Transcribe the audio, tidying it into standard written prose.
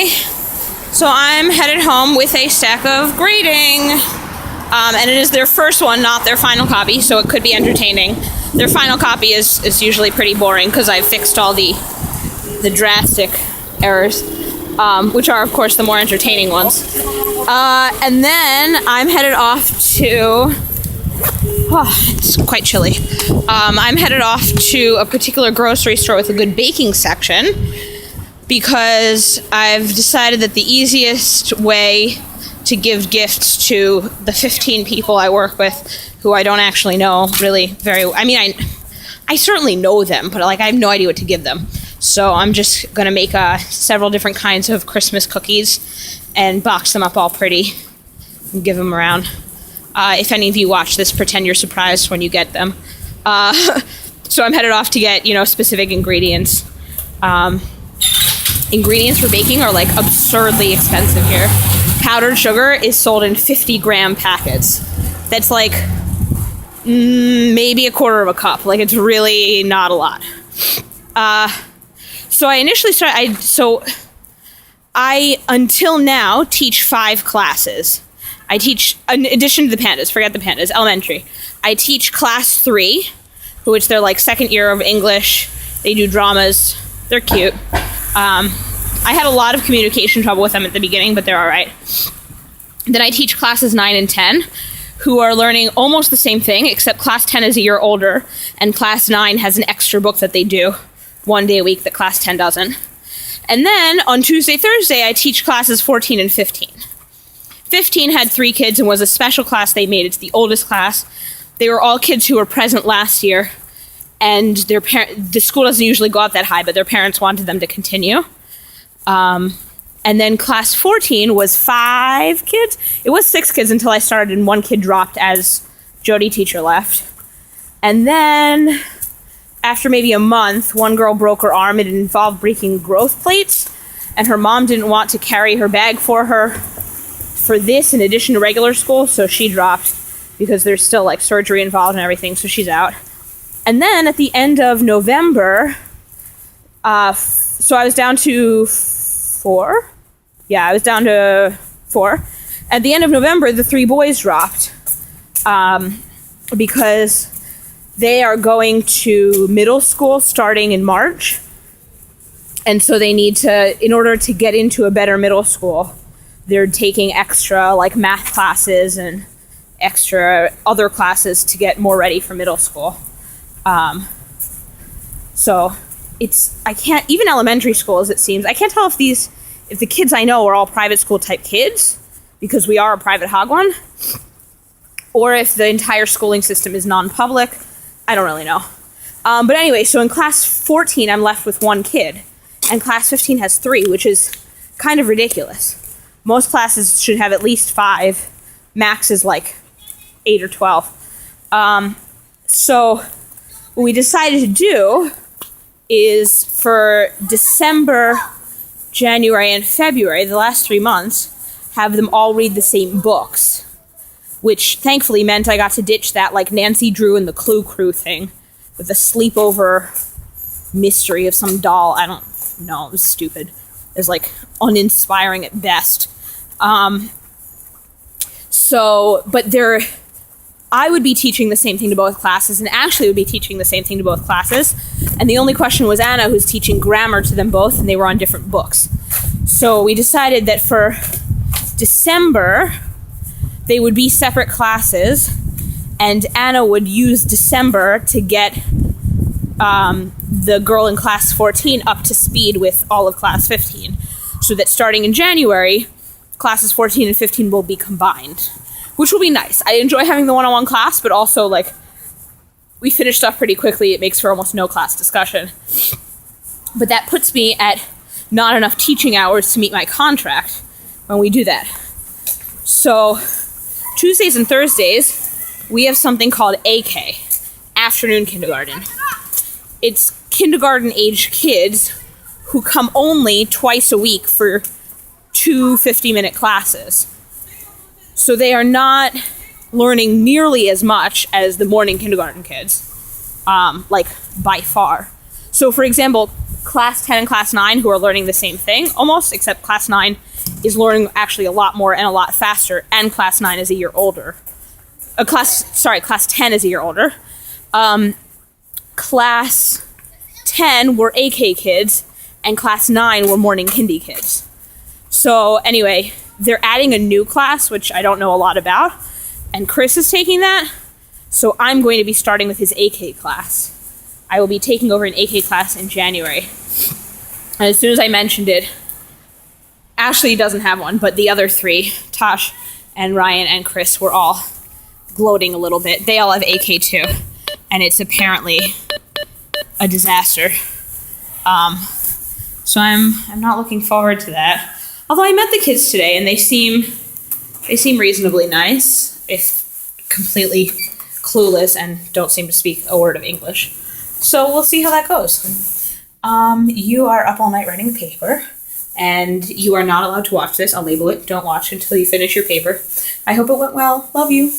Okay, so I'm headed home with a stack of grading, and it is their first one, not their final copy, so it could be entertaining. Their final copy is usually pretty boring because I've fixed all the drastic errors, which are, of course, the more entertaining ones. And then I'm headed off to... it's quite chilly. I'm headed off to a particular grocery store with a good baking section because I've decided that the easiest way to give gifts to the 15 people I work with who I don't actually know really very well. I mean, I certainly know them, but I have no idea what to give them. So I'm just going to make several different kinds of Christmas cookies and box them up all pretty and give them around. If any of you watch this, pretend you're surprised when you get them. So I'm headed off to get, specific ingredients. Ingredients for baking are absurdly expensive here. Powdered sugar is sold in 50-gram packets. That's maybe a quarter of a cup. It's really not a lot. So I initially started, I until now teach 5 classes. I teach, in addition to the pandas, forget the pandas, elementary. I teach class 3, which they're second year of English. They do dramas. They're cute. I had a lot of communication trouble with them at the beginning, but they're all right. Then I teach classes 9 and 10, who are learning almost the same thing, except class 10 is a year older, and class 9 has an extra book that they do 1 day a week that class 10 doesn't. And then on Tuesday, Thursday, I teach classes 14 and 15. 15 had 3 kids and was a special class they made. It's the oldest class. They were all kids who were present last year, and the school doesn't usually go up that high, but their parents wanted them to continue. And then class 14 was 5 kids. It was 6 kids until I started, and 1 kid dropped as Jody teacher left. And then after maybe a month, 1 girl broke her arm. It involved breaking growth plates, and her mom didn't want to carry her bag for her for this in addition to regular school, so she dropped because there's still surgery involved and everything, so she's out. And then at the end of November, so I was down to 4. Yeah, I was down to 4. At the end of November, the 3 boys dropped because they are going to middle school starting in March. And so they need to, in order to get into a better middle school, they're taking extra math classes and extra other classes to get more ready for middle school. So I can't, even elementary schools, it seems, I can't tell if the kids I know are all private school type kids, because we are a private hog one, or if the entire schooling system is non-public. I don't really know. But anyway, so in class 14, I'm left with 1 kid, and class 15 has 3, which is kind of ridiculous. Most classes should have at least 5. Max is 8 or 12. So what we decided to do is for December, January, and February, the last 3 months, have them all read the same books, which thankfully meant I got to ditch that Nancy Drew and the Clue Crew thing with the sleepover mystery of some doll. I don't know, it was stupid. It was uninspiring at best. I would be teaching the same thing to both classes, and Ashley would be teaching the same thing to both classes. And the only question was Anna, who's teaching grammar to them both, and they were on different books. So we decided that for December, they would be separate classes, and Anna would use December to get the girl in class 14 up to speed with all of class 15. So that starting in January, classes 14 and 15 will be combined, which will be nice. I enjoy having the one-on-one class, but also, we finish stuff pretty quickly. It makes for almost no class discussion. But that puts me at not enough teaching hours to meet my contract when we do that. So Tuesdays and Thursdays, we have something called AK, afternoon kindergarten. It's kindergarten-age kids who come only twice a week for 2 50-minute classes. So they are not learning nearly as much as the morning kindergarten kids, by far. So, for example, class 10 and class 9 who are learning the same thing almost, except class 9 is learning actually a lot more and a lot faster, and class 9 is a year older. Class 10 is a year older. Class 10 were AK kids, and class 9 were morning kindy kids. So anyway, they're adding a new class, which I don't know a lot about, and Chris is taking that, so I'm going to be starting with his AK class. I will be taking over an AK class in January. And as soon as I mentioned it, Ashley doesn't have one, but the other three, Tosh and Ryan and Chris, were all gloating a little bit. They all have AK too, and it's apparently a disaster. So I'm not looking forward to that. Although I met the kids today, and they seem reasonably nice, if completely clueless and don't seem to speak a word of English. So we'll see how that goes. You are up all night writing a paper, and you are not allowed to watch this. I'll label it, don't watch until you finish your paper. I hope it went well. Love you.